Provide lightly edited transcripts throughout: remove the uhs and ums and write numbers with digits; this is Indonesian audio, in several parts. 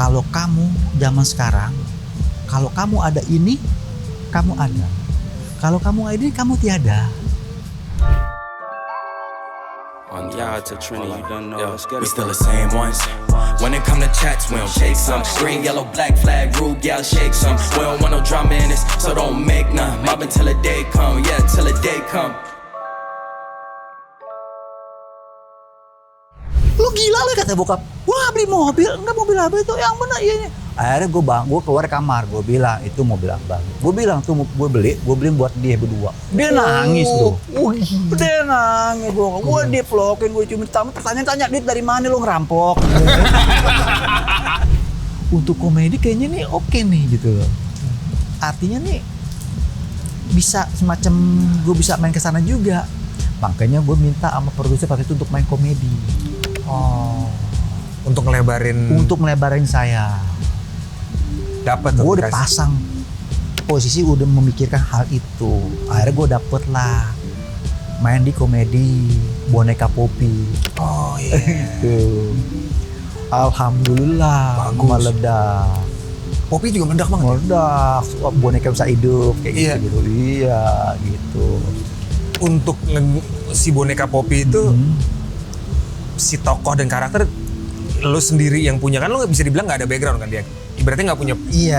Kalau kamu zaman sekarang, kalau kamu ada ini, kamu ada. Kalau kamu ada ini, kamu tiada. Yeah, to Trini, you done know. We still the same ones. When it come to chats, we don't take some. Green, yellow, black flag, rude, y'all shake some. We don't want no drama in this, so don't make none. Mobbing till the day come, yeah, till the day come. Lu gila lu, kata bokap. Wah, beli mobil, enggak mobil apa itu, yang mana iya. Akhirnya gue keluar kamar, gue bilang itu mobil abang. Gue bilang tuh gue beli buat dia berdua. Dia nangis tuh. Dia nangis, gue diplokin, gue cuma tanya duit dari mana lu ngerampok. Untuk komedi kayaknya nih oke nih gitu loh. Artinya nih bisa semacam gue bisa main ke sana juga. Makanya gue minta sama produser waktu itu untuk main komedi. Oh, untuk ngelebarin saya. Dapat tuh. Gue udah pasang posisi, udah memikirkan hal itu. Akhirnya gue dapet lah main di komedi Boneka Poppy. Oh iya. Gitu. Alhamdulillah meledak. Poppy juga meledak banget. Meledak. Boneka bisa hidup kayak gitu. Iya gitu. Untuk si Boneka Poppy itu si tokoh dan karakter lo sendiri yang punya, kan lo nggak bisa dibilang nggak ada background kan dia. Ibaratnya nggak punya,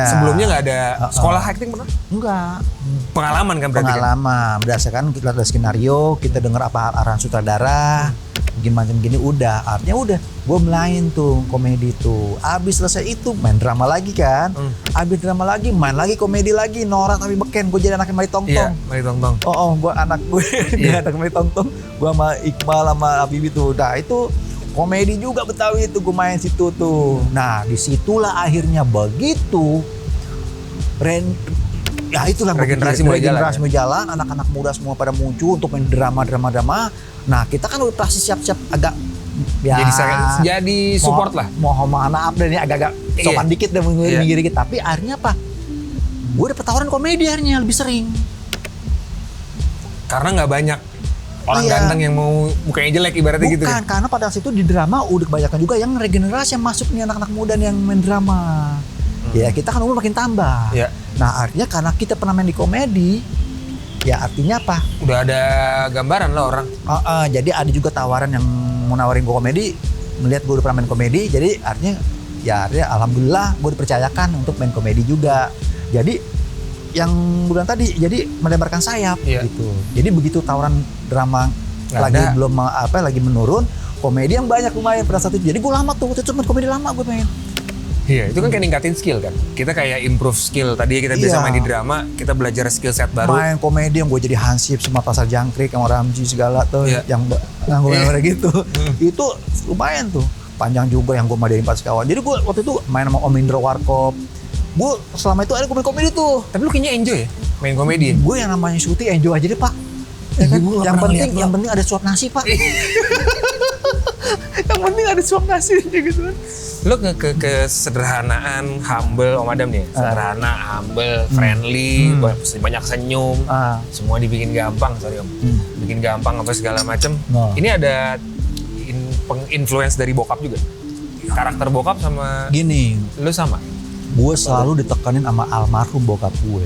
sebelumnya nggak ada sekolah acting pernah? Enggak. Pengalaman kan berarti? Pengalaman, berdasarkan kita lihat skenario, kita dengar apa arahan sutradara, bikin macam gini udah. Artinya udah, gue main tuh komedi tuh. Abis selesai itu main drama lagi kan. Abis drama lagi, main lagi komedi lagi. Nora tapi beken, gue jadi anaknya Mari Tongtong. Iya, Mari Tongtong. Gue anak gue, dia anak Mari Tongtong. Gue sama Iqbal sama Habibie tuh. Nah itu komedi juga Betawi itu, gue main situ tuh. Nah disitulah akhirnya begitu ya itulah regenerasi mulai jalan, anak-anak muda semua pada muncul untuk main drama. Nah kita kan udah pasti siap-siap agak ya jadi support lah. Mohon maaf deh ini agak sopan dikit dan minggir dikit, tapi akhirnya apa? Gue dapet tawaran komedi akhirnya lebih sering. Karena nggak banyak orang ganteng yang mau mukanya jelek ibaratnya. Bukan, gitu kan? Karena pada saat itu di drama udah kebanyakan juga yang regenerasi yang masuk nih, anak-anak muda yang main drama. Ya kita kan umur makin tambah. Nah artinya karena kita pernah main di komedi, ya artinya apa? Udah ada gambaran lah orang. Jadi ada juga tawaran yang mau nawarin gue komedi, melihat gue udah pernah main komedi, jadi artinya alhamdulillah gue dipercayakan untuk main komedi juga. Jadi yang bulan tadi jadi melebarkan sayap gitu. Jadi begitu tawaran drama lagi menurun, komedi yang banyak lumayan pada saat itu. Jadi gue lama tuh, cuma komedi lama gue main. Iya, itu kan kayak ningkatin skill kan. Kita kayak improve skill. Tadi kita biasa main di drama, kita belajar skill set baru. Main komedi yang gue jadi Hansip sama Pasar Jangkrik sama Ramji segala tuh yang nganggur gitu. Itu lumayan tuh. Panjang juga yang gue madain pas kawan. Jadi gue waktu itu main sama Om Indro Warkop. Gue selama itu ada gue main komedi tuh. Tapi lu kayaknya enjoy ya main komedi? Gue yang namanya syuting enjoy aja deh Pak. Yang penting ada suap nasi Pak. Yang penting ada suap nasi aja gitu kan. Lu kesederhanaan, humble Om Adam nih. Sederhana, humble, friendly, banyak senyum. Semua dibikin gampang, sorry Om. Bikin gampang apa segala macem. Ini ada influence dari bokap juga. Karakter bokap sama gini. Lu sama? Gue selalu ditekanin sama almarhum bokap gue.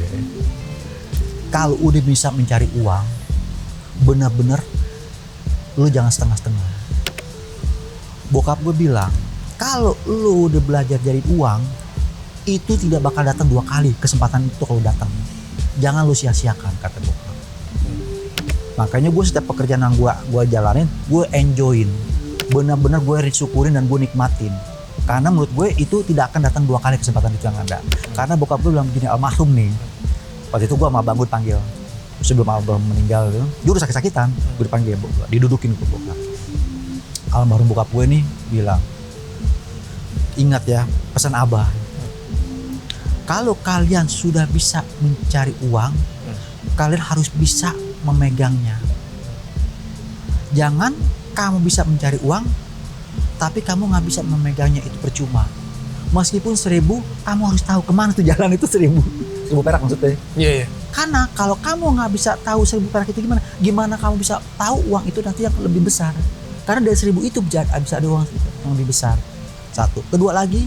Kalau udah bisa mencari uang, bener-bener lu jangan setengah-setengah. Bokap gue bilang, kalau lu udah belajar cari uang, itu tidak bakal datang 2 kali kesempatan itu kalau datang. Jangan lu sia-siakan, kata bokap. Makanya gue setiap pekerjaan yang gue jalanin, gue enjoyin. Bener-bener gue syukurin dan gue nikmatin. Karena menurut gue itu tidak akan datang 2 kali kesempatan itu yang ada. Karena bokap gue bilang begini, almarhum nih. Waktu itu gue sama Bang Gun panggil. Sebelum Abang meninggal, dia udah sakit-sakitan. Gue dipanggil, didudukin ke bokap. Almarhum bokap gue nih bilang, ingat ya pesan Abah. Kalau kalian sudah bisa mencari uang, kalian harus bisa memegangnya. Jangan kamu bisa mencari uang, tapi kamu nggak bisa memegangnya, itu percuma. Meskipun 1.000, kamu harus tahu kemana tuh jalan itu 1.000 perak maksudnya. Iya. Karena kalau kamu nggak bisa tahu 1.000 perak itu gimana kamu bisa tahu uang itu nanti yang lebih besar. Karena dari 1.000 itu bisa ada uang yang lebih besar. Satu. Kedua lagi,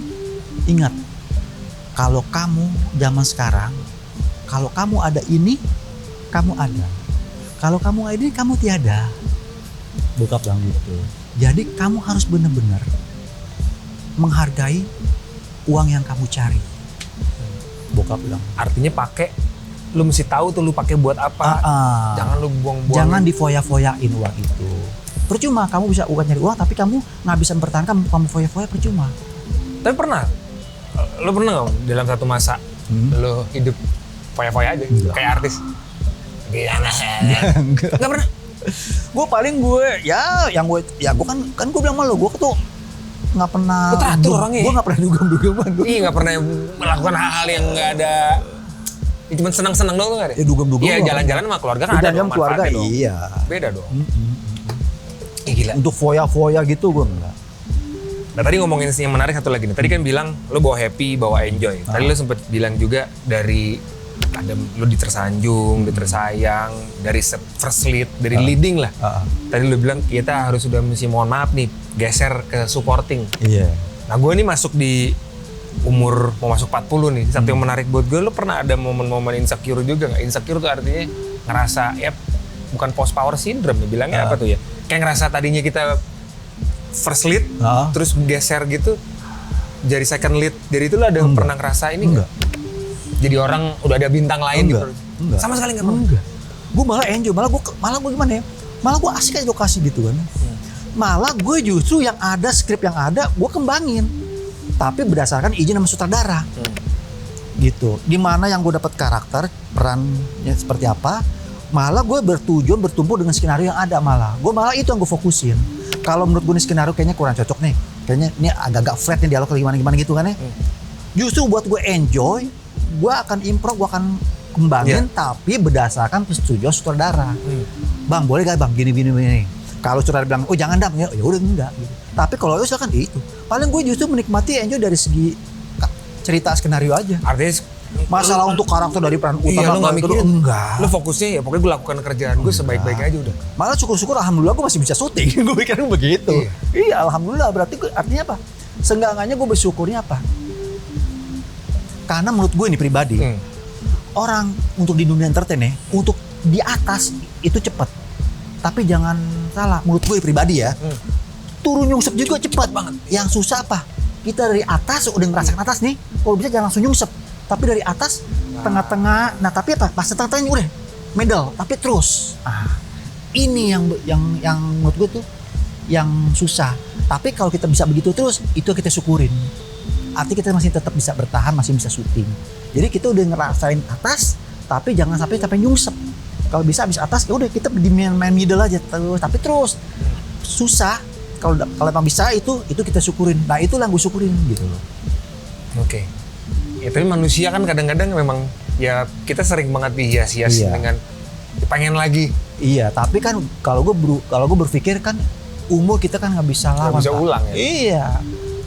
Ingat, kalau kamu zaman sekarang, kalau kamu ada ini, kamu ada. Kalau kamu ada ini, kamu tiada. Bokap bilang gitu. Jadi kamu harus benar-benar menghargai uang yang kamu cari. Bokap bilang. Artinya pakai, lu mesti tahu tuh lu pakai buat apa. Jangan lu buang-buang. Jangan difoya-foyain uang itu. Percuma kamu bisa nyari uang, tapi kamu nggak bisa mempertahankan, kamu foya-foya percuma. Tapi pernah, lu pernah nggak dalam satu masa lu hidup foya-foya aja, Enggak. kayak artis? Gimana? Nggak pernah. Gue kan gue bilang sama lo, gue tuh nggak pernah. Lu teratur orangnya. Gue nggak pernah dugem-dugeman. Iya, nggak pernah melakukan hal-hal yang nggak ada. Ya, cuma senang-senang doang nggak ada? Ya dugem-dugem. Iya, jalan-jalan sama keluarga kan ada Jalan-jalan dong keluarga, manfaatnya dong. iya. Beda dong. Gila. Untuk foya-foya gitu gue enggak. Nah tadi ngomongin yang menarik satu lagi nih. Tadi kan bilang lo bawa happy, bawa enjoy. Tadi lo sempet bilang juga dari ada lo ditersanjung, ditersayang, dari first lead, dari leading lah. Tadi lo bilang kita harus sudah mesti mohon maaf nih, geser ke supporting. Iya. Nah gue nih masuk di umur mau masuk 40 nih. Satu yang menarik buat gue, lo pernah ada momen-momen insecure juga nggak? Insecure tuh artinya ngerasa ya bukan post power syndrome nih, bilangnya apa tuh ya? Kayak ngerasa tadinya kita first lead, terus geser gitu jadi second lead. Jadi itu lo ada yang pernah ngerasa ini enggak? Jadi orang udah ada bintang lain gitu? Enggak. Sama sekali nggak pernah? Enggak. Gue malah enjoy, malah gue gimana ya? Malah gue asik aja lokasi gitu kan. Malah gue justru yang ada, skrip yang ada, gue kembangin. Tapi berdasarkan izin sama sutradara. Gitu. Dimana yang gue dapat karakter, perannya seperti apa, malah gue bertumbuh dengan skenario yang ada malah. Gue malah itu yang gue fokusin. Kalau menurut gue nih skenario kayaknya kurang cocok nih. Kayaknya ini agak-agak flat nih dialog gimana gitu kan ya. Justru buat gue enjoy, gue akan improv, gue akan kembangin, tapi berdasarkan persetujuan sutradara. Bang, boleh gak bang gini. Kalau sutradara bilang, oh jangan dam, ya udah enggak. Gitu. Tapi kalau silakan itu. Paling gue justru menikmati enjoy dari segi cerita skenario aja. Artinya Masalah untuk karakter dari peran utama, iya, lu nggak mikirin, enggak. lu fokusnya ya pokoknya gue lakukan kerjaan gue sebaik-baiknya aja udah. Malah syukur-syukur alhamdulillah gue masih bisa syuting. Gue pikirin begitu. Iya alhamdulillah, berarti artinya apa? Seenggak-enggaknya gue bersyukurnya apa? Karena menurut gue ini pribadi, orang untuk di dunia entertain ya, untuk di atas itu cepat. Tapi jangan salah, menurut gue pribadi ya, turun nyungsep juga cepat banget. Yang susah apa? Kita dari atas udah ngerasakan atas nih, kalau bisa jangan langsung nyungsep. Tapi dari atas, tengah-tengah, nah tapi apa? Pas tengah-tengahnya udah middle, tapi terus. Ini yang menurut gue tuh yang susah. Tapi kalau kita bisa begitu terus, itu kita syukurin. Artinya kita masih tetap bisa bertahan, masih bisa syuting. Jadi kita udah ngerasain atas, tapi jangan sampai nyungsep. Kalau bisa habis atas, ya udah kita di main middle aja terus. Tapi terus susah. Kalau emang bisa itu kita syukurin. Nah itu yang gue syukurin gitu loh. Oke. Ya tapi manusia kan kadang-kadang memang ya kita sering banget dihias-hias dengan pengen lagi. Iya, tapi kan kalau gue berpikir kan umur kita kan nggak bisa lawan. Nggak bisa ulang ya. Iya.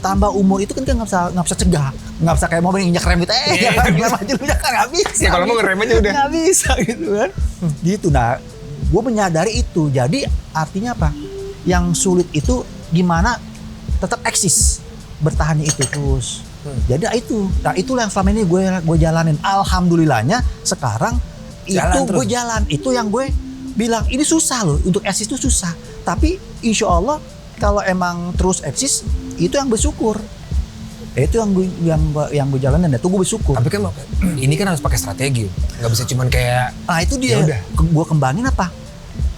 Tambah umur itu kan nggak bisa cegah, nggak bisa kayak mobil injak rem gitu. Nggak bisa. Ya kalau mau ngerem aja udah. Nggak bisa gitu kan. Gitu. Nah, gue menyadari itu. Jadi artinya apa? Yang sulit itu gimana tetap eksis, bertahannya itu terus. Jadi nah itulah yang selama ini gue jalanin. Alhamdulillahnya sekarang jalan itu gue jalan. Itu yang gue bilang ini susah loh, untuk eksis itu susah. Tapi insya Allah kalau emang terus eksis itu yang bersyukur. Itu yang gue jalanin. Itu gue bersyukur. Tapi kan ini kan harus pakai strategi, nggak bisa cuman kayak. Nah itu dia. Gue kembangin apa?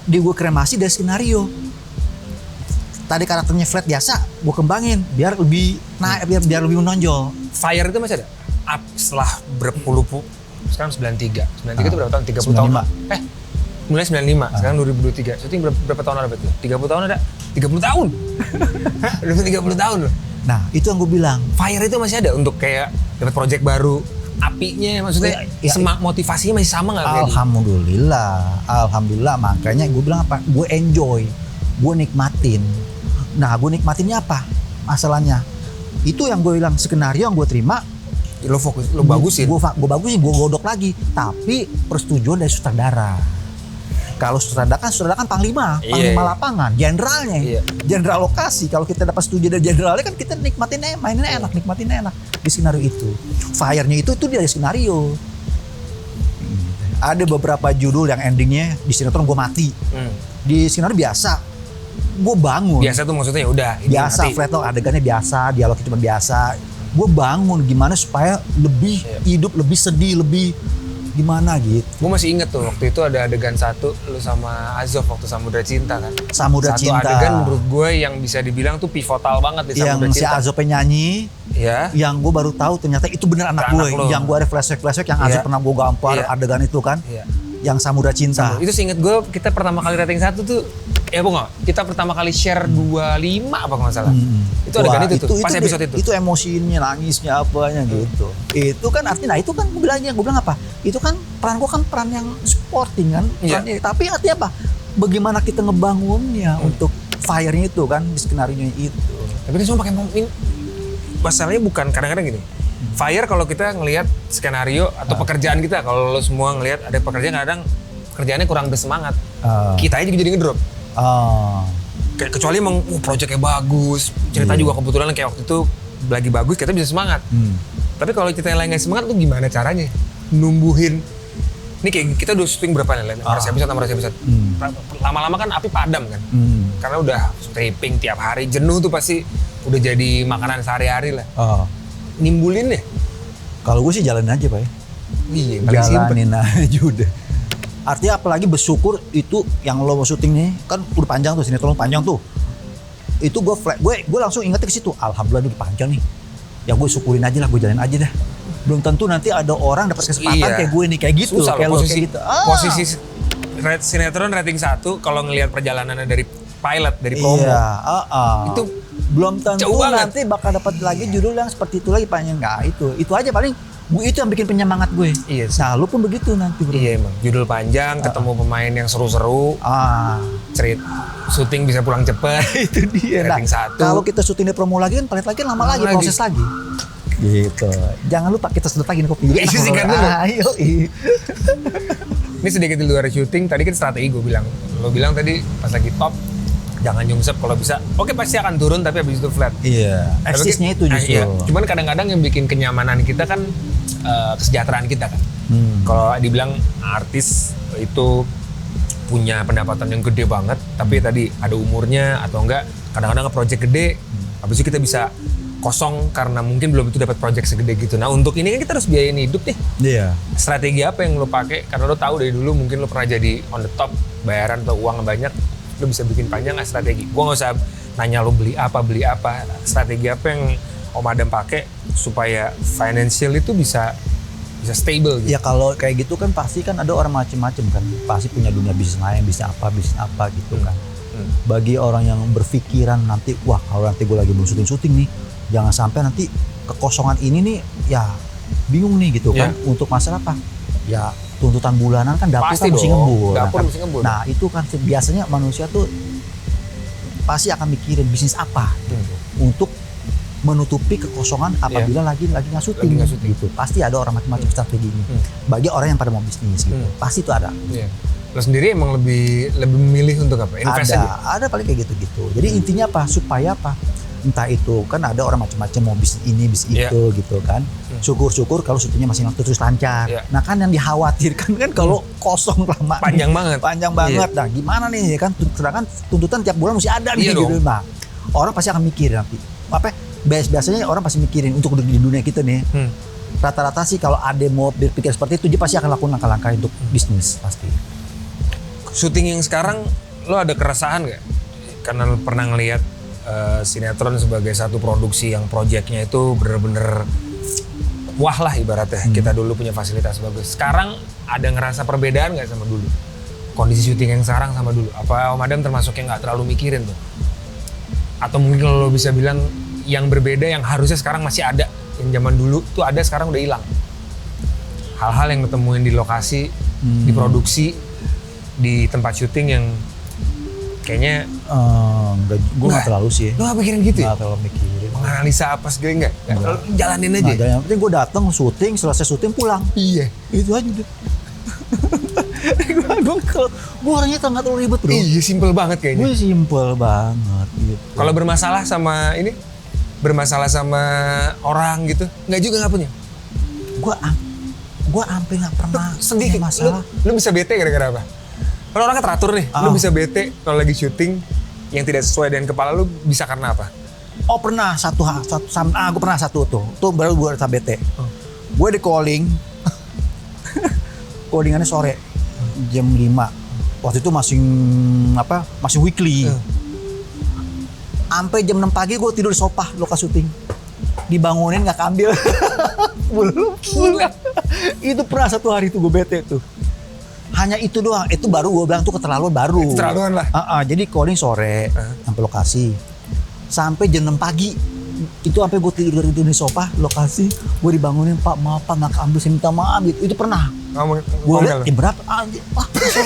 Gue kremasi dari skenario. Tadi karakternya flat biasa, gue kembangin biar lebih naik, biar lebih menonjol. Fire itu masih ada? Setelah berpuluh-puluh, sekarang 93. 93 itu berapa tahun? 30 tahun? Mulai 95, sekarang 2023. Syuting berapa tahun ada berarti? 30 tahun ada? 30 tahun? Udah 30 tahun loh. Nah itu yang gue bilang. Fire itu masih ada untuk kayak dapat project baru. Apinya maksudnya motivasinya masih sama nggak? Alhamdulillah. Makanya gue bilang apa? Gue enjoy, gue nikmatin. Nah, gue nikmatinnya apa? Masalahnya itu yang gue bilang skenario yang gue terima, lo fokus, lo bagusin. Gue bagusin, gue godok lagi. Tapi persetujuan dari sutradara. Kalau sutradara kan panglima lapangan, jenderalnya, jenderal lokasi. Kalau kita dapat setuju dari jenderalnya kan kita nikmatin enak di skenario itu. Fire-nya itu dari skenario. Ada beberapa judul yang endingnya di sinetron gue mati. Di skenario biasa, gue bangun. Biasa tuh maksudnya udah. Biasa, flat adegannya biasa, dialognya cuma biasa. Gue bangun gimana supaya lebih hidup, lebih sedih, lebih gimana gitu. Gue masih inget tuh waktu itu ada adegan satu lu sama Azov waktu Samudra Cinta kan. Samudra Cinta. Satu adegan menurut gue yang bisa dibilang tuh pivotal banget di Samudra Cinta. Yang si Azov nyanyi. Iya. Yang gue baru tahu ternyata itu bener anak gue. Yang gue ada flashback yang Azov pernah gue gampar adegan itu kan. Yang Samudra Cinta. Itu seinget gue kita pertama kali rating 1 tuh kita pertama kali share 25 apa kalau nggak salah. Itu adegan itu tuh, pas episode itu. Itu emosinya, nangisnya, apanya gitu. Itu kan artinya, itu kan gue bilang apa? Itu kan peran gue kan peran yang sporting kan. Tapi artinya apa? Bagaimana kita ngebangunnya untuk fire-nya itu kan, di skenario itu. Tapi itu semua pakai masalahnya bukan kadang-kadang gini. Fire kalau kita ngelihat skenario atau pekerjaan kita, kalau lo semua ngelihat ada pekerjaan kadang kerjaannya kurang bersemangat. Kita aja jadi ngedrop. Kecuali emang proyeknya bagus, cerita juga kebetulan kayak waktu itu lagi bagus, kita bisa semangat. Tapi kalau kita yang lain nggak semangat tuh gimana caranya numbuhin? Ini kayak kita udah syuting berapa nih? 100 episode. Lama-lama kan api padam kan, karena udah stripping tiap hari, jenuh tuh pasti udah jadi makanan sehari-hari lah. Nimbulin deh. Kalau gue sih jalanin aja Pak ya. Iya, jalanin aja udah. Artinya apalagi bersyukur itu yang lo mau syuting nih kan udah panjang tuh, sinetron panjang tuh. Itu gue langsung ingetnya ke situ. Alhamdulillah udah panjang nih. Ya gue syukurin aja lah, gue jalanin aja dah. Belum tentu nanti ada orang dapat kesempatan kayak gue nih, kayak gitu. Susah, kayak posisi, lo kayak gitu. Posisi sinetron rating 1 kalau ngelihat perjalanannya dari pilot, dari promo. Itu belum tentu nanti bakal dapat lagi judul yang seperti itu lagi panjang. Enggak, itu aja paling itu yang bikin penyemangat gue. Iya. Nah, lu pun begitu nanti bro. Iya emang. Judul panjang, ketemu pemain yang seru-seru. Cerita syuting bisa pulang cepet. Itu dia. Rating 1. Kalau kita syuting di promo lagi kan paling lagi lama lagi proses lagi. Gitu. Jangan lupa kita sedot lagi nih kopi. Isi singkat dulu. Ayo. Ini sedikit di luar syuting. Tadi kan strategi gue bilang. Lo bilang tadi pas lagi top, jangan nyungsep kalau bisa. Oke pasti akan turun tapi habis itu flat. Iya. Eksisnya itu justru. Iya. Cuman kadang-kadang yang bikin kenyamanan kita kan kesejahteraan kita kan. Kalau dibilang artis itu punya pendapatan yang gede banget, tapi tadi ada umurnya atau enggak, kadang-kadang project gede, habis itu kita bisa kosong karena mungkin belum itu dapat project segede gitu. Nah untuk ini kan kita harus biayain hidup nih. Iya. Strategi apa yang lo pakai? Karena lo tahu dari dulu mungkin lo pernah jadi on the top, bayaran atau uang banyak, lo bisa bikin panjang nggak strategi? Gue nggak usah nanya lo beli apa. Strategi apa yang Om Adam pakai supaya financial itu bisa stable gitu. Ya kalau kayak gitu kan pasti kan ada orang macem-macem kan. Pasti punya dunia bisnis lain, bisnis apa gitu kan. Bagi orang yang berpikiran nanti, wah kalau nanti gue lagi belum syuting nih, jangan sampai nanti kekosongan ini nih, ya bingung nih gitu kan. Untuk masalah apa? Ya tuntutan bulanan kan dapur kan mesti ngembur. Nah itu kan biasanya manusia tuh pasti akan mikirin bisnis apa gitu. Untuk menutupi kekosongan apabila lagi nggak syuting gitu. Pasti ada orang macam-macam strateginya. Bagi orang yang pada mau bisnis gitu. Pasti itu ada. Lo sendiri emang lebih memilih untuk apa? Invest ada paling kayak gitu-gitu. Jadi intinya apa? Supaya apa? Entah itu kan ada orang macam-macam mau bisnis ini, bisnis itu gitu kan. Syukur-syukur kalau syutingnya masih terus lancar. Nah kan yang dikhawatirkan kan kalau kosong lama. Panjang banget. Nah gimana nih kan? Sedangkan tuntutan tiap bulan mesti ada nih gitu. Nah orang pasti akan mikir nanti. Biasanya orang pasti mikirin untuk di dunia kita nih. Rata-rata sih kalau ada mau berpikir seperti itu, dia pasti akan lakukan langkah-langkah untuk bisnis pasti. Syuting yang sekarang lo ada keresahan nggak? Karena lo pernah ngelihat sinetron sebagai satu produksi yang proyeknya itu bener-bener wah lah ibaratnya. Kita dulu punya fasilitas bagus. Sekarang ada ngerasa perbedaan nggak sama dulu? Kondisi syuting yang sekarang sama dulu? Apa Om Adam termasuk yang nggak terlalu mikirin tuh? Atau mungkin lo bisa bilang yang berbeda yang harusnya sekarang masih ada, yang zaman dulu tuh ada sekarang udah hilang. Hal-hal yang ditemuin di lokasi, di produksi, di tempat syuting yang kayaknya gue nggak terlalu sih. Lo nggak mikirin gitu ya? Nggak terlalu mikirin. Menganalisa apa segala enggak? Jalanin aja. Yang penting gue datang syuting, selesai syuting pulang. Iya. Itu aja deh. Gue orangnya nggak terlalu ribet bro. Iya, simple banget kayaknya. Gue simple banget gitu. Kalau bermasalah sama ini, bermasalah sama orang gitu, nggak juga nggak punya. Gue hampir nggak pernah Sedih punya masalah. Lu bisa bete gara-gara apa? Kalau orangnya teratur nih, lu bisa bete kalau lagi syuting yang tidak sesuai dengan kepala lu bisa karena apa? Oh pernah gue pernah satu tuh baru gue rasa bete. Gue di calling, callingannya sore jam 5. Waktu itu masih weekly. Sampai jam 6 pagi gue tidur di sofa lokasi syuting. Dibangunin nggak keambil. belum. Itu pernah satu hari itu gue bete tuh. Hanya itu doang. Itu baru gue bilang tuh keterlaluan baru. Keterlaluan lah. Jadi calling sore sampai lokasi. Sampai jam 6 pagi. Itu sampai gue tidur di sofa lokasi. Gue dibangunin, Pak maaf Pak nggak keambil, saya minta maaf gitu. Itu pernah. Gue lihat jam berapa?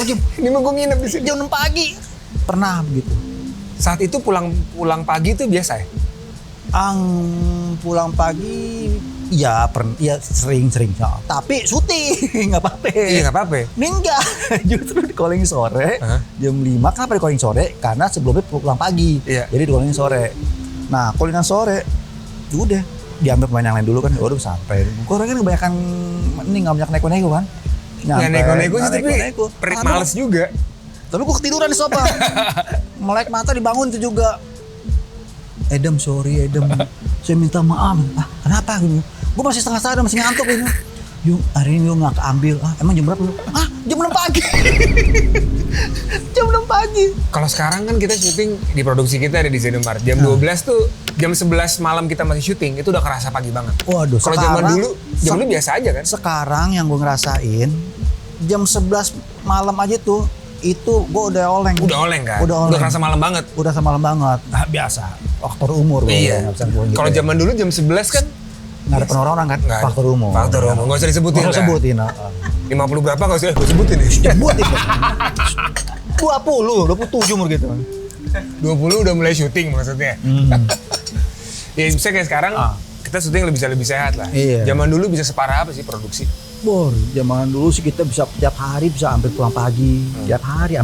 Jam. Ini mau gue nginep di sini. Jam 6 pagi. Pernah begitu. Saat itu pulang pagi itu biasa ya? Pulang pagi ya sering. Tapi syuting nggak apa-apa. Iya nggak apa-apa. Ini enggak. Justru di calling sore jam 5. Kenapa di calling sore? Karena sebelumnya pulang pagi. Iya. Jadi di calling sore. Nah callingan sore udah diambil pemain yang lain dulu kan. Udah sampai. Gue orangnya kebanyakan ini nggak banyak neko-neko kan. Nggak neko-neko sih tapi males juga. Tapi gue ketiduran di sofa. Melek mata dibangun itu juga. Edem, sorry Edem. Saya minta maaf. Kenapa? Gue masih setengah sadar, masih ngantuk ini. Yung, hari ini lu gak keambil. Emang jam berapa lu? Jam 6 pagi. Jam 6 pagi. Kalau sekarang kan kita syuting di produksi kita ada di Zenomart. Jam 12 tuh, jam 11 malam kita masih syuting, itu udah kerasa pagi banget. Waduh, kalau zaman dulu biasa aja kan? Sekarang yang gue ngerasain, jam 11 malam aja tuh, itu gue udah oleng. Udah oleng kan? Udah kerasa malam banget? Udah malam banget. Biasa, faktor umur. Iya. Kalau zaman dulu jam 11 kan? Nggak ada penorang kan? Faktor umur. Faktor umur, nggak usah disebutin kan? Nggak usah sebutin. 50 berapa nggak usah sebutin ya? Sebutin. 27 umur gitu. 20 udah mulai syuting maksudnya. Ya bisa kayak sekarang, kita syuting lebih sehat lah. Iya. Zaman dulu bisa separah apa sih produksi? Zaman dulu sih kita bisa tiap hari bisa hampir pulang pagi. Tiap hari.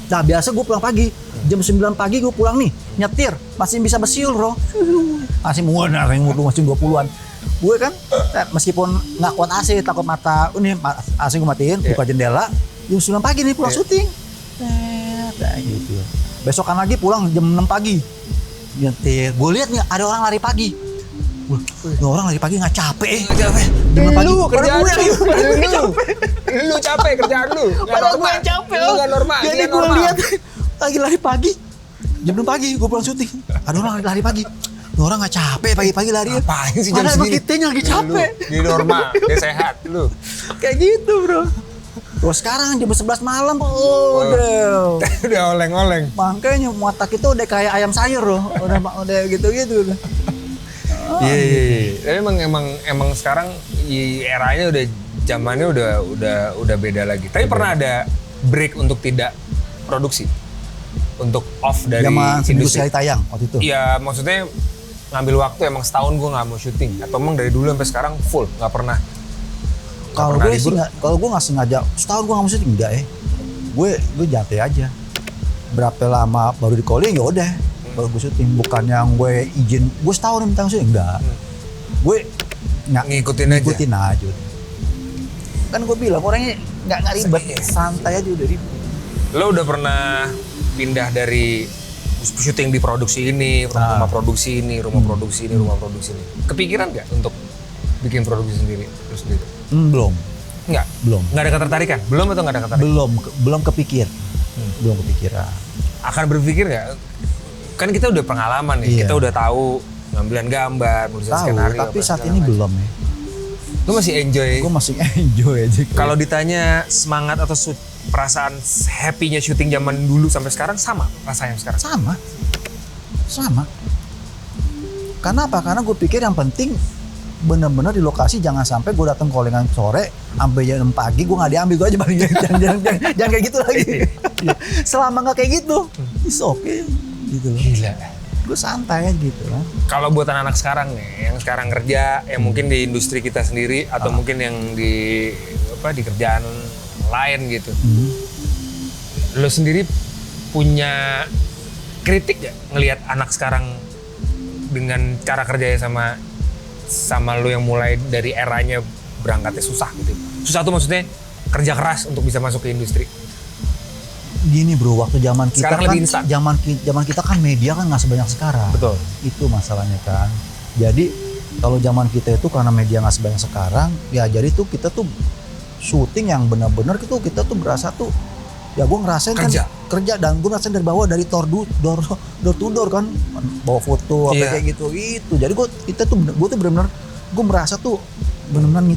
Nah biasa gue pulang pagi. Jam 9 pagi gue pulang nih, nyetir. Masih bisa bersiul bro. Masih muda, masih 20-an. Gue kan meskipun nggak kuat AC, takut mata. Ini AC gue matiin, buka jendela. Jam 9 pagi nih pulang syuting. Gitu. Besokan lagi pulang jam 6 pagi. Nyetir. Gue lihat nih ada orang lari pagi. Orang lari pagi nggak capek. Jam 6 pagi. Lu capek kerjaan lu. Padahal gue yang capek. Lu nggak normal. Jadi gue lihat lagi lari pagi. Jam 6 pagi gue pulang syuting. Ada orang lari pagi. Orang nggak capek pagi-pagi lari. Apaan sih jam segini? Padahal kita yang lagi capek. Dia normal, dia sehat lu. Kayak gitu bro. Terus sekarang jam 11 malam udah oleng-oleng. Makanya mata kita udah kayak ayam sayur loh. Udah gitu-gitu. Iya. Tapi emang sekarang eranya udah zamannya udah beda lagi. Tapi pernah ada break untuk tidak produksi, untuk off dari zaman industri. Sekali tayang waktu itu. Iya, maksudnya ngambil waktu emang setahun gue nggak mau syuting, atau emang dari dulu sampai sekarang full nggak pernah. Kalau gue sih kalau gue nggak sengaja setahun gue nggak mau syuting enggak gue jate aja. Berapa lama baru di calling ya udah. Baru gue syuting, bukan yang gue izin gue setahun minta syuting enggak. Gue ngikutin aja. Kan gue bilang orangnya nggak ribet, santai aja udah ribet. Lo udah pernah pindah dari syuting di produksi ini, rumah produksi ini, rumah produksi ini. Kepikiran nggak untuk bikin produksi sendiri terus sendiri? Belum. Belum. Nggak ada ketertarikan? Belum atau nggak ada ketertarikan? Belum kepikir. Belum kepikiran. Akan berpikir nggak? Kan kita udah pengalaman nih, kita udah tahu ngambilan gambar, nulisan skenario. Tapi saat ini belum ya. Lu masih enjoy? Gue masih enjoy aja. Kalau ditanya semangat atau perasaan happy-nya syuting zaman dulu sampai sekarang sama rasanya sekarang? Sama. Karena apa? Karena gue pikir yang penting bener-bener di lokasi jangan sampai gue datang callingan sore sampai jam 6 pagi gue nggak diambil, gue aja paling jangan kayak gitu lagi. Selama nggak kayak gitu, it's okay gitu loh. Gila. Gue santai aja gitu kan. Kalau buat anak-anak sekarang nih, yang sekarang kerja, yang mungkin di industri kita sendiri atau mungkin yang di kerjaan lain gitu. Lo sendiri punya kritik gak ngelihat anak sekarang dengan cara kerjanya sama lo yang mulai dari eranya berangkatnya susah gitu? Susah tuh maksudnya kerja keras untuk bisa masuk ke industri. Gini bro, waktu zaman kita Sekarang kan lebih instan. zaman kita kan media kan nggak sebanyak sekarang. Betul. Itu masalahnya kan. Jadi kalau zaman kita itu karena media nggak sebanyak sekarang, ya jadi tuh kita tuh syuting yang benar-benar gitu kita tuh berasa tuh ya gue ngerasain kerja dan gue ngerasain dari bawah dari door to door kan bawa foto apa kayak gitu itu. Jadi gue tuh benar-benar gue merasa tuh benar-benar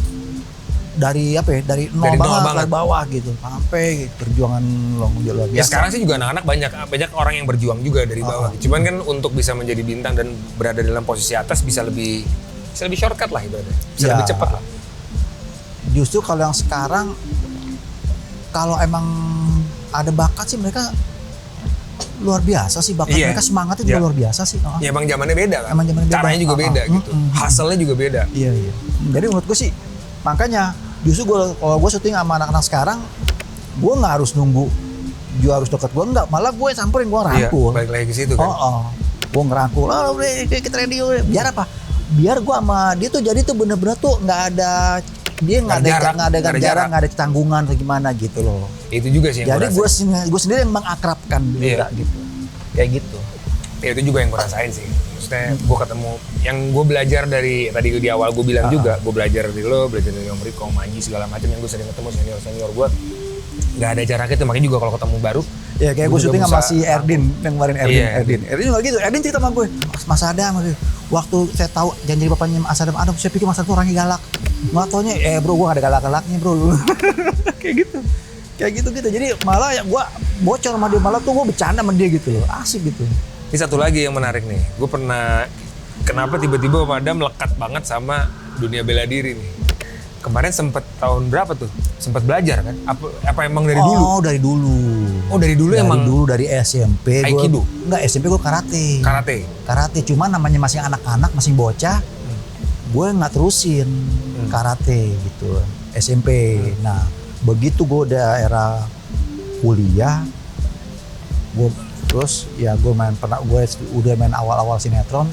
dari dari nol banget dari bawah gitu sampai perjuangan luar biasa. Ya sekarang sih juga anak-anak banyak orang yang berjuang juga dari bawah. Cuman kan untuk bisa menjadi bintang dan berada dalam posisi atas bisa lebih shortcut lah ibaratnya. Bisa lebih cepat lah. Justru kalau yang sekarang kalau emang ada bakat sih mereka luar biasa sih bakat mereka, semangatnya juga luar biasa sih. Ya emang zamannya beda kan. Emang zamannya beda. Caranya juga beda gitu. Hustle-nya juga beda. Iya. Jadi menurut gue sih makanya justru kalau gue syuting sama anak-anak sekarang, gue nggak harus nunggu dia harus deket gue, nggak, malah gue samperin, gue ngerangkul. Balik lagi ke situ kan. Gue ngerangkul, udah kita ready, biar apa? Biar gue sama dia tuh jadi tuh bener-bener tuh nggak ada dia nggak ada jarak, nggak ada canggungan atau gimana gitu loh. Itu juga sih yang jadi gue sendiri yang mengakrabkan dia gitu, kayak gitu. Ya itu juga yang gue rasain sih. Maksudnya gue ketemu, yang gue belajar dari tadi di awal gue bilang juga, gue belajar dari lo, belajar dari Om Riko, Om Aji segala macam yang gue sering ketemu senior gue, nggak ada jarak itu, makanya juga kalau ketemu baru. Ya kayak gue syuting sama si Erdin yang kemarin Erdin juga gitu. Erdin cerita sama gue, Mas Adam, waktu saya tahu janji bapaknya Mas Adam, saya pikir Mas Adam tuh orangnya galak, nggak taunya bro gue gak ada galak-galaknya bro. kayak gitu. Jadi malah ya gue bocor sama dia, malah tuh gue bercanda sama dia gitu loh, asik gitu. Ini satu lagi yang menarik nih, gue pernah, kenapa tiba-tiba Om Adam melekat banget sama dunia bela diri nih. Kemarin sempet tahun berapa tuh? Sempet belajar kan? Apa emang dari dulu? Oh dari dulu. Oh dari dulu emang? Dari dulu, dari SMP. Aikido? Enggak, SMP gue karate. Karate, cuma namanya masih anak-anak, masih bocah. Gue nggak terusin karate gitu, SMP. Nah begitu gue udah era kuliah, gue terus ya gue udah main awal-awal sinetron,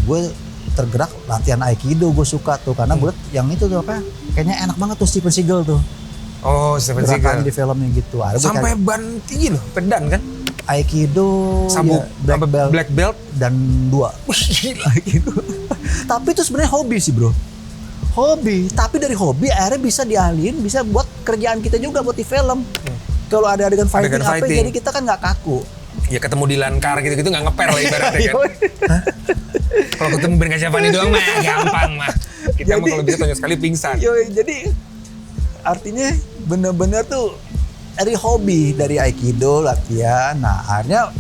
gue tergerak latihan aikido, gue suka tuh karena gue yang itu tuh apa kayaknya enak banget tuh Steven Seagal tuh. Oh Steven Seagal di filmnya gitu. Sampai ban tinggi loh, pedan kan? Aikido, sabuk ya, black belt dan 2. Aikido. Tapi itu sebenarnya hobi sih bro. Hobi, tapi dari hobi akhirnya bisa dialihin, bisa buat kerjaan kita juga buat di film. Kalau ada adegan fighting apa, jadi kita kan nggak kaku. Ya ketemu di lankar gitu-gitu nggak ngeper lah ibaratnya kan. Kalau ketemu Ben Kasyafani doang mah gampang mah. Kita mah kalau bisa tonjok sekali pingsan. Jadi artinya bener-bener tuh dari hobi, dari aikido, latihan. Nah akhirnya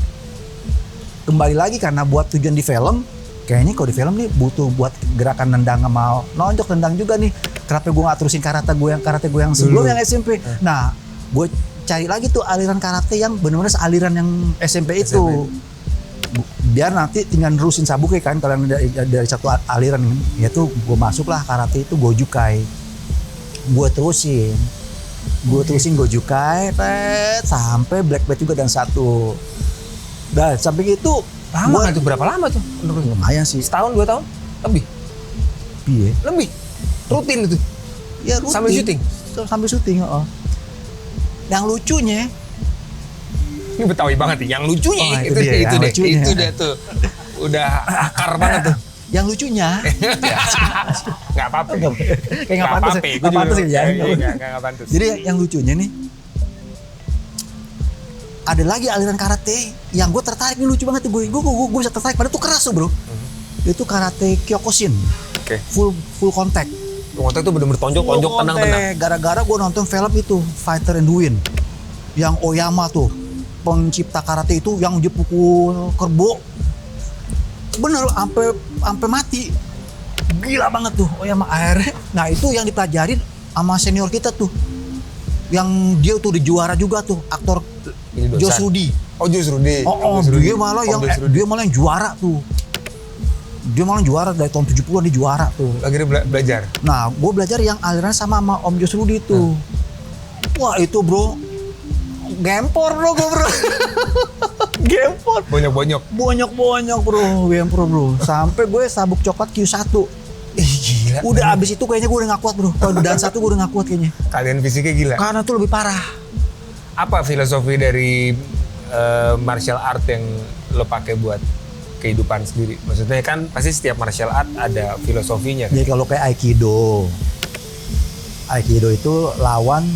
kembali lagi karena buat tujuan di film, kayaknya kalau di film nih butuh buat gerakan nendang sama nonjok tendang juga nih. Kenapa gue nggak terusin karate gue yang sebelum yang SMP. Nah gue cari lagi tuh aliran karate yang benar-benar aliran yang SMP itu. Biar nanti tinggal nerusin sabuknya kan, kalau dari satu aliran yaitu gue masuklah karate itu Gojukai. Gue terusin Gojukai sampai black belt juga dan 1. Dan sampai itu lama itu berapa lama tuh? Lumayan sih. Setahun 2 tahun? Lebih. Iya. Lebih. Rutin itu. Ya rutin. Sampai syuting. Yang lucunya, ini Betawi banget nih. Yang lucunya itu udah tuh, udah akar banget tuh. Yang lucunya, nggak apa-apa. Kayak nggak pantas ya. Nggak pantas. Jadi yang lucunya nih, ada lagi aliran karate yang gue tertarik, nih lucu banget tuh gue bisa tertarik. Padahal tuh keras tuh bro. Itu karate Kyokushin, full contact. Kontak itu bener-bener tonjok tenang-tenang. Gara-gara gue nonton film itu Fighter and Win, yang Oyama tuh pencipta karate itu yang dia pukul kerbo, bener sampai mati, gila banget tuh Oyama akhirnya. Nah itu yang dipelajarin sama senior kita tuh, yang dia tuh di juara juga tuh aktor Josh Rudy. Dia malah yang juara tuh. Dia malah juara dari tahun 70-an, dia juara tuh. Lagi belajar. Nah, gue belajar yang alirannya sama Om Jos Rudi tuh. Wah itu bro, gempor bro gue bro. Gempor. Bonyok bro, gempor bro. Sampai gue sabuk coklat Q1. Gila. Udah abis itu kayaknya gue udah gak kuat bro. Kalau dan satu gue udah gak kuat kayaknya. Kalian fisiknya gila. Karena tuh lebih parah. Apa filosofi dari martial art yang lo pakai buat kehidupan sendiri? Maksudnya kan pasti setiap martial art ada filosofinya kan? Jadi kalau kayak Aikido itu lawan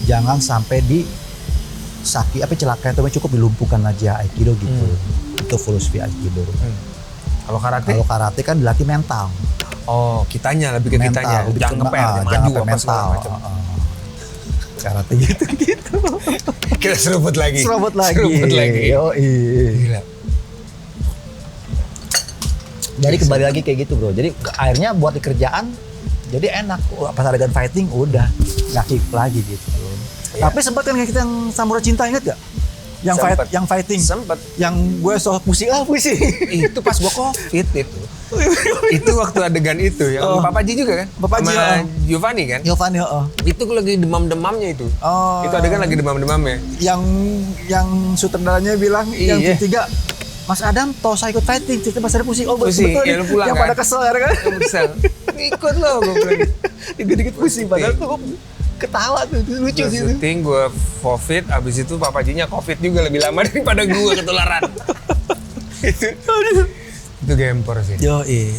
jangan sampai celaka itu cukup dilumpuhkan aja Aikido gitu. Itu filosofi Aikido. Kalau karate? Kalau karate kan dilatih mental. Oh, kitanya lebih ke kitanya. Jangan ngeper, maju apa segala macam. Karate gitu. Kita seruput lagi. Yoi. Gila. Jadi kembali lagi kayak gitu bro. Jadi akhirnya buat di kerjaan jadi enak. Pas adegan fighting udah nggak kick lagi gitu. Iya. Tapi sempat kan kayak kita yang Samurai Cinta, inget gak? Yang fighting. Sempet. Yang gue soal puisi. Itu pas gue COVID itu. Itu waktu adegan itu yang Papa Ji juga kan? Papa Ji, sama Giovanni kan? Giovanni, Itu lagi demam-demamnya itu. Itu adegan lagi demam-demamnya. Yang sutradaranya bilang yang ketiga, Mas Adam, toh saya ikut fighting, cerita Mas Adam pusing. Oh pusing, betul ya, lu pulang yang kan? pada kesel kan? Yang kesel. Ikut lo, gue bilang. Dikit-dikit pusing, padahal tuh ketawa tuh, lucu sih. Syuting gue COVID, abis itu Papa Ji-nya COVID juga lebih lama daripada gue ketularan. Itu gempor sih.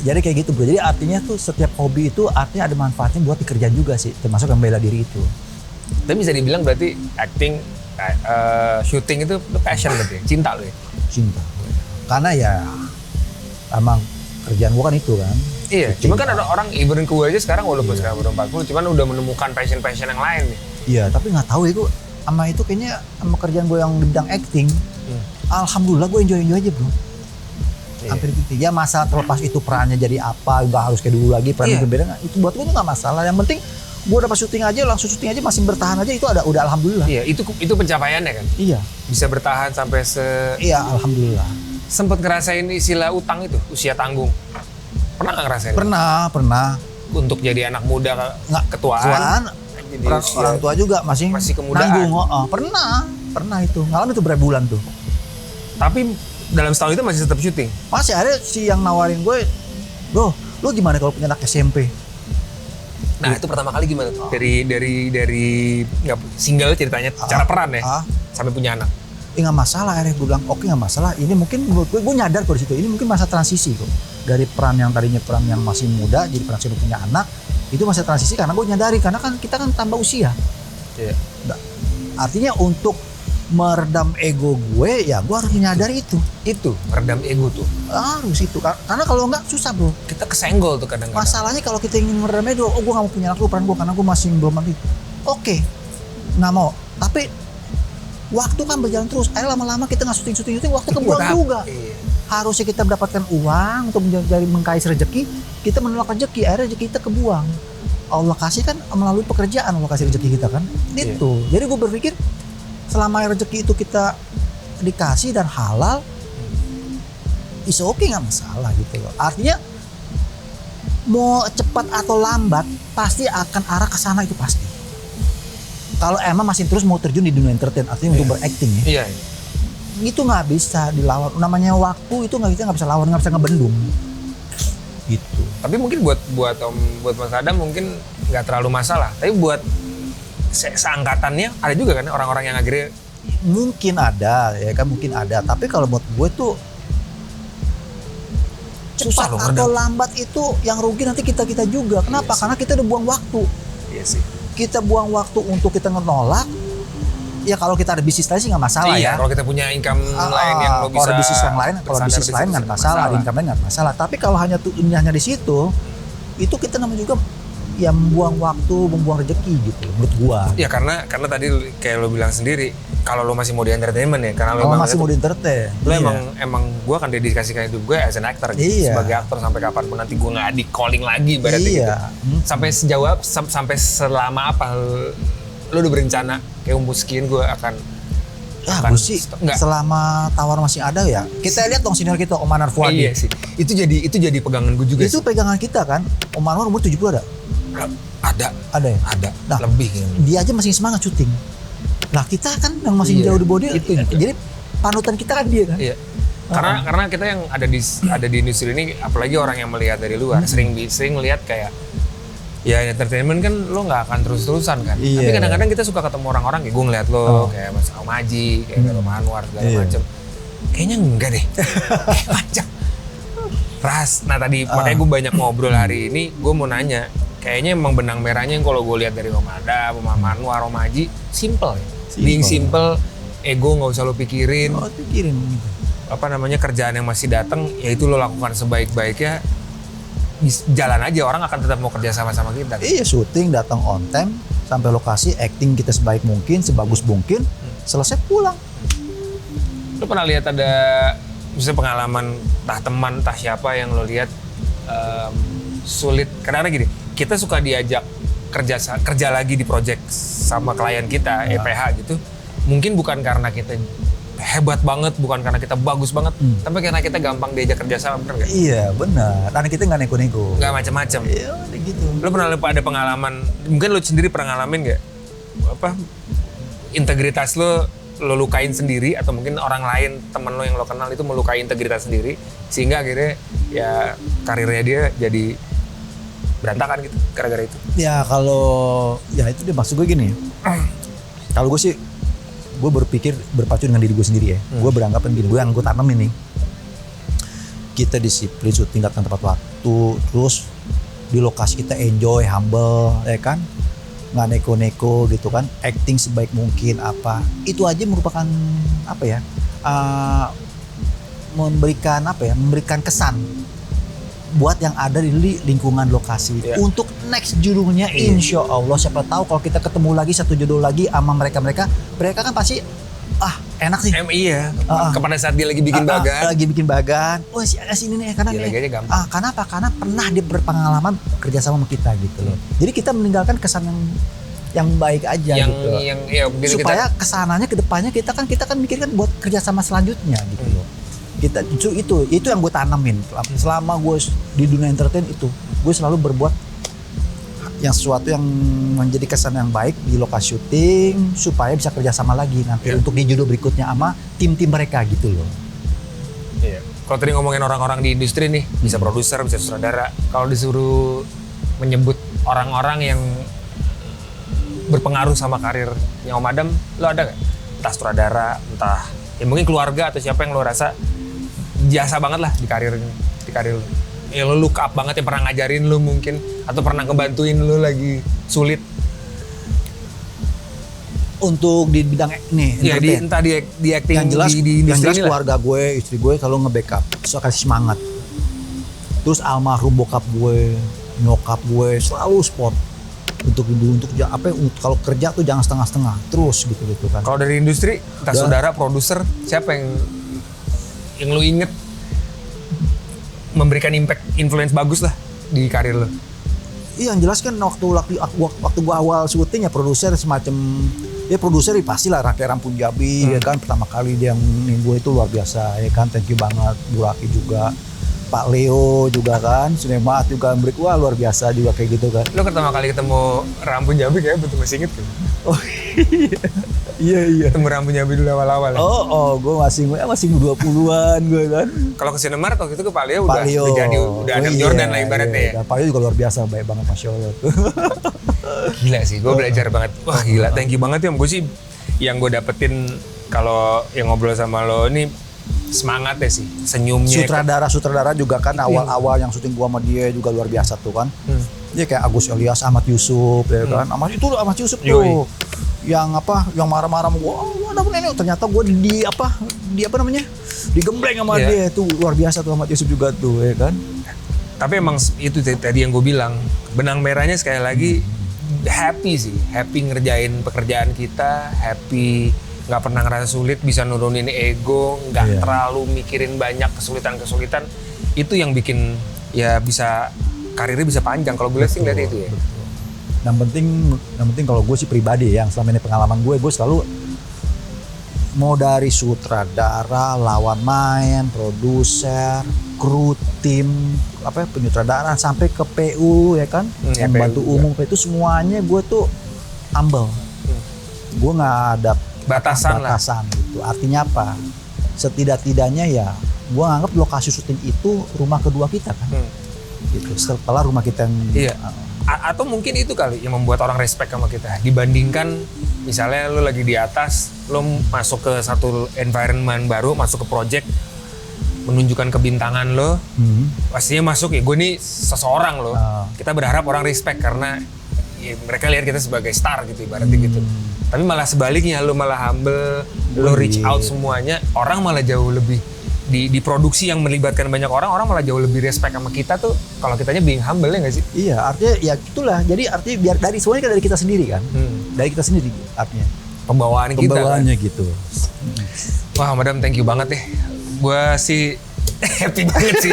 Jadi kayak gitu bro. Jadi artinya tuh setiap hobi itu artinya ada manfaatnya buat dikerjain juga sih, termasuk yang bela diri itu. Tapi bisa dibilang berarti acting, syuting itu passion berarti, cinta lo ya? Cinta. Karena ya emang kerjaan gua kan itu kan. Iya, cuma kan ada orang even gue aja sekarang walaupun sekarang udah 40, cuman udah menemukan passion yang lain nih. Iya, tapi nggak tahu ya gua sama itu kayaknya sama kerjaan gua yang di bidang acting. Alhamdulillah gua enjoy aja bro. Hampir gitu. Ya masa terlepas itu perannya jadi apa, nggak harus kayak dulu lagi peran berbeda. Itu buat gue nggak masalah. Yang penting gue dapat syuting aja, langsung syuting aja masih bertahan aja itu udah alhamdulillah. Iya, itu pencapaiannya kan. Iya. Bisa bertahan sampai Iya, alhamdulillah. Sempet ngerasain istilah utang itu, usia tanggung. Pernah nggak ngerasain? Pernah. Untuk jadi anak muda nggak ketuaan. Jadi orang tua juga masih kemudaan. Nanggung. Pernah itu. Ngalamin itu berapa bulan tuh. Tapi dalam setahun itu masih tetap syuting? Masih ada si yang nawarin gue, bro, lu gimana kalau punya anak SMP? Nah itu pertama kali gimana tuh? Dari nggak single ceritanya, cara peran ya, sampai punya anak? Nggak masalah, akhirnya gue bilang, oke nggak masalah. Ini mungkin menurut gue nyadar kok di situ. Ini mungkin masa transisi kok. Dari peran yang tadinya peran yang masih muda, jadi peran sudah punya anak, itu masa transisi karena gue nyadari, karena kan kita kan tambah usia. Iya. Artinya untuk meredam ego gue, ya gue harus menyadari itu. Itu meredam ego tuh harus itu, karena kalau enggak susah bro. Kita kesenggol tuh kadang-kadang. Masalahnya kalau kita ingin meredam ego, gue nggak mau punya anak lu peran gue karena gue masih belum mati. Oke, nggak mau. Tapi waktu kan berjalan terus. Akhirnya lama-lama kita nggak syuting, waktu kebuang juga. Iya. Harusnya kita mendapatkan uang untuk menjadi mengkais rezeki, kita menolak rezeki, akhirnya rezeki kita kebuang. Allah kasih kan melalui pekerjaan, Allah kasih rezeki kita kan. Itu. Jadi gue berpikir selama rezeki itu kita dikasih dan halal, is okay, nggak masalah gitu loh. Artinya mau cepat atau lambat pasti akan arah ke sana, itu pasti. Kalau emang masih terus mau terjun di dunia entertain, artinya untuk berakting ya. Iya. Itu nggak bisa dilawan. Namanya waktu itu kita nggak bisa lawan, nggak bisa ngebendung. Gitu. Tapi mungkin buat Mas Adam mungkin nggak terlalu masalah. Tapi buat seangkatannya ada juga kan orang-orang yang akhirnya mungkin ada ya kan, mungkin ada, tapi kalau buat gue tuh cepat atau lambat itu yang rugi nanti kita juga. Kenapa? Karena kita udah buang waktu. Iya sih. Kita buang waktu untuk kita menolak. Ya kalau kita ada bisnis lain sih nggak masalah ya. Kalau kita punya income lain yang lo bisa. Kalau ada bisnis yang lain, kalau bisnis lain nggak masalah, income lain nggak masalah. Tapi kalau hanya di situ, itu kita namanya juga ya membuang waktu, membuang rezeki gitu menurut gua. Ya karena tadi kayak lo bilang sendiri, kalau lo masih mau di entertainment ya, karena lo masih mau di entertain. Lo emang gua akan dedikasikan hidup gue as an actor gitu. Sebagai aktor sampai kapanpun nanti gua nggak di calling lagi berarti gitu. Sampai sampai selama apa lo udah berencana kayak umur sekian gue akan Ya Bukan, gue sih enggak. selama tawar masih ada ya. Kita lihat dong senior kita Om Anwar Fuadi. Iya sih. Itu jadi pegangan gue juga Itu sih. pegangan kita kan. Om Anwar umur 70 ada? Ada. Ada ya? Ada. Nah, Lebih kayaknya. Dia aja masih semangat syuting. Nah kita kan yang masih Iya, jauh di bawah dia. itu juga. Jadi panutan kita kan dia kan. Iya. Karena kita yang ada di industri ini, apalagi orang yang melihat dari luar, sering melihat kayak ya entertainment kan lo nggak akan terus-terusan kan. Iya. Tapi kadang-kadang kita suka ketemu orang-orang kayak gue ngeliat lo kayak Mas Almaji, kayak Om Anwar segala Iya. macem. Kayaknya enggak deh. Kayak macam. Nah tadi makanya gue banyak ngobrol hari ini, gue mau nanya, kayaknya emang benang merahnya yang kalau gue lihat dari Om Adam, Om Anwar, Om Haji, simple ya. Being simple, ego nggak usah lo pikirin. Oh pikirin gitu. Apa namanya, kerjaan yang masih datang, ya itu lo lakukan sebaik-baiknya. Jalan aja, orang akan tetap mau kerja sama-sama kita. Iya syuting datang on time sampai lokasi, acting kita sebaik mungkin, sebagus mungkin, selesai pulang. Lo pernah lihat ada misalnya pengalaman entah teman entah siapa yang lo lihat sulit, karena gini, kita suka diajak kerja lagi di project sama klien kita, EPH gitu, mungkin bukan karena kita hebat banget, bukan karena kita bagus banget, tapi karena kita gampang diajak kerja sama, bener nggak? Iya benar, karena kita nggak nego-nego. Nggak macam-macam. Iya gitu. Lo pernah ada pengalaman, mungkin lo sendiri pernah ngalamin nggak, apa integritas lo lukain sendiri, atau mungkin orang lain, temen lo yang lo kenal itu melukai integritas sendiri, sehingga akhirnya ya karirnya dia jadi berantakan gitu gara-gara itu? Ya kalau ya itu dia, maksud gue gini. Kalau gue sih, gue berpikir berpacu dengan diri gue sendiri ya. Gue beranggapan gini, gue yang gue tanam ini. Kita disiplin, syuting datang tepat waktu, terus di lokasi kita enjoy, humble, ya kan? Nggak neko-neko gitu kan, acting sebaik mungkin apa. Itu aja merupakan apa ya? Memberikan kesan buat yang ada di lingkungan lokasi. Iya. Untuk next judulnya, insya Allah siapa tahu kalau kita ketemu lagi satu judul lagi sama mereka kan pasti enak sih. Iya, kepada saat dia lagi bikin bagan. Lagi bikin bagan. Wah si ini nih karena Dia nih. lagi aja gampang. Kenapa? Karena pernah dia berpengalaman kerja sama kita gitu loh. Jadi kita meninggalkan kesan yang baik aja gitu. Ya, mungkin Supaya kesananya ke depannya kita kan mikirkan buat kerja sama selanjutnya gitu loh. Kita itu yang gue tanamin selama gue di dunia entertain. Itu gue selalu berbuat yang sesuatu yang menjadi kesan yang baik di lokasi syuting supaya bisa kerja sama lagi nanti untuk di judul berikutnya sama tim-tim mereka gitu loh. Iya. Kalau tadi ngomongin orang-orang di industri nih, bisa produser, bisa sutradara. Kalau disuruh menyebut orang-orang yang berpengaruh sama karirnya Om Adam, lo ada nggak? Entah sutradara, entah ya mungkin keluarga atau siapa yang lo rasa jasa banget lah di karir lo. Ya lo look up banget, yang pernah ngajarin lo mungkin, atau pernah ngebantuin lo lagi sulit. Untuk di bidang nih, Ya entah di acting yang jelas, di industri ini lah. keluarga gue, istri gue selalu nge-backup, selalu kasih semangat. Terus almarhum bokap gue, nyokap gue selalu support untuk kalau kerja tuh jangan setengah-setengah, terus gitu kan. Kalau dari industri, entah saudara, produser, siapa yang lu inget memberikan impact, influence bagus lah di karir lo? Iya, yang jelas kan waktu gua awal syuting ya produser semacam ya produser ya pastilah Rakeram Punjabi ya kan, pertama kali dia yang gue itu luar biasa ya kan, thank you banget. Buraki juga, Pak Leo juga kan, Sunemat juga wah luar biasa juga kayak gitu kan. Lo pertama kali ketemu Ram Punjabi kayak betul masih inget kan? Oh iya. Ketemu Ram Punjabi dulu awal-awal. Gue masih 20-an gue kan. Kalau ke Cinemark waktu itu ke Pak Leo udah Adam Jordan lah ibaratnya ya. Pak Leo juga luar biasa, baik banget, Masya Allah. Gila sih, gue belajar banget. Wah gila, thank you banget ya. Gue sih yang gue dapetin kalau yang ngobrol sama lo ini semangat ya sih, senyumnya. Sutradara juga kan awal-awal yang syuting gua sama dia juga luar biasa tuh kan. Dia kayak Agus Elias, Ahmad Yusuf ya kan. Ahmad Yusuf tuh yang marah-marah sama gua. Ada ini ternyata gua digembleng sama dia tuh luar biasa tuh Ahmad Yusuf juga tuh ya kan. Tapi emang itu tadi yang gue bilang, benang merahnya sekali lagi happy ngerjain pekerjaan kita, happy nggak pernah ngerasa sulit, bisa nurunin ego, nggak terlalu mikirin banyak kesulitan-kesulitan. Itu yang bikin ya bisa karirnya bisa panjang. Kalau gue sih ngeliat itu ya. Yang penting kalau gue sih pribadi ya, yang selama ini pengalaman gue selalu Mau dari sutradara, lawan main, produser, kru, tim, penyutradaraan sampai ke PU ya kan, yang PU bantu umum itu semuanya gue tuh humble. Gue nggak ada Batasan gitu. Artinya apa? Setidak-tidaknya ya gue anggap lokasi syuting itu rumah kedua kita kan. Gitu. Setelah rumah kita yang iya. Atau mungkin itu kali yang membuat orang respect sama kita dibandingkan misalnya lo lagi di atas, lo masuk ke satu environment baru, masuk ke project, menunjukkan kebintangan lo, pastinya masuk ya gue nih seseorang lo. Kita berharap orang respect karena ya, mereka lihat kita sebagai star gitu ibaratnya gitu. Tapi malah sebaliknya, lo malah humble, lo reach out semuanya, orang malah jauh lebih di produksi yang melibatkan banyak orang malah jauh lebih respect sama kita tuh kalau kitanya being humble ya nggak sih? Iya, artinya ya itulah. Jadi artinya biar dari semuanya kan dari kita sendiri kan, dari kita sendiri artinya. Pembawaannya kan? gitu. Wah, Madam, thank you banget deh. Gua sih happy banget sih.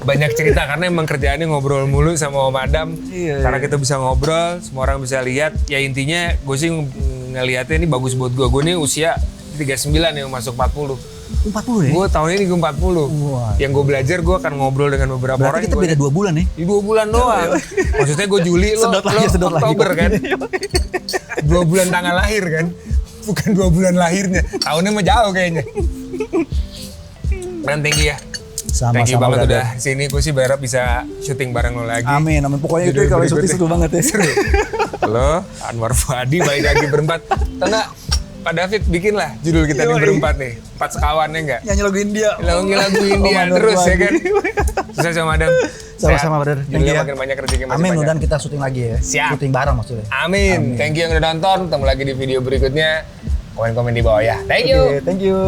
Banyak cerita karena emang kerjaannya ngobrol mulu sama Om Adam. Karena kita bisa ngobrol, semua orang bisa lihat. Ya intinya gue sih ngelihatnya ini bagus buat gue. Gue nih usia 39 yang masuk 40. 40 ya? Gue tahun ini gue 40. Wah. Yang gue belajar gue akan ngobrol dengan beberapa orang. Berarti kita beda 2 bulan nih? 2 bulan doang. Maksudnya gue Juli, lo Oktober kan? 2 bulan tanggal lahir kan? Bukan 2 bulan lahirnya. Tahunnya mah jauh kayaknya. Dan thank you ya. Sama-sama. Thank you banget udah sini. Gue sih berharap bisa syuting bareng lo lagi. Amin. Pokoknya itu kalau syuting seru banget ya. Seru. Lo, Anwar Fuadi, balik lagi berempat. Tanda, Pak David bikin lah judul kita nih berempat nih. 4 sekawan ya enggak? Nyanyi lagu India. Lagu India terus ya kan? Sukses sama Madam. Sama-sama, brother. Judulnya makin banyak rezekinya masih Amin, banyak. dan kita syuting lagi ya. Siap. Syuting bareng maksudnya. Amin. Thank you yang udah nonton. Ketemu lagi di video berikutnya. Komen-komen di bawah ya. Thank you. Thank you.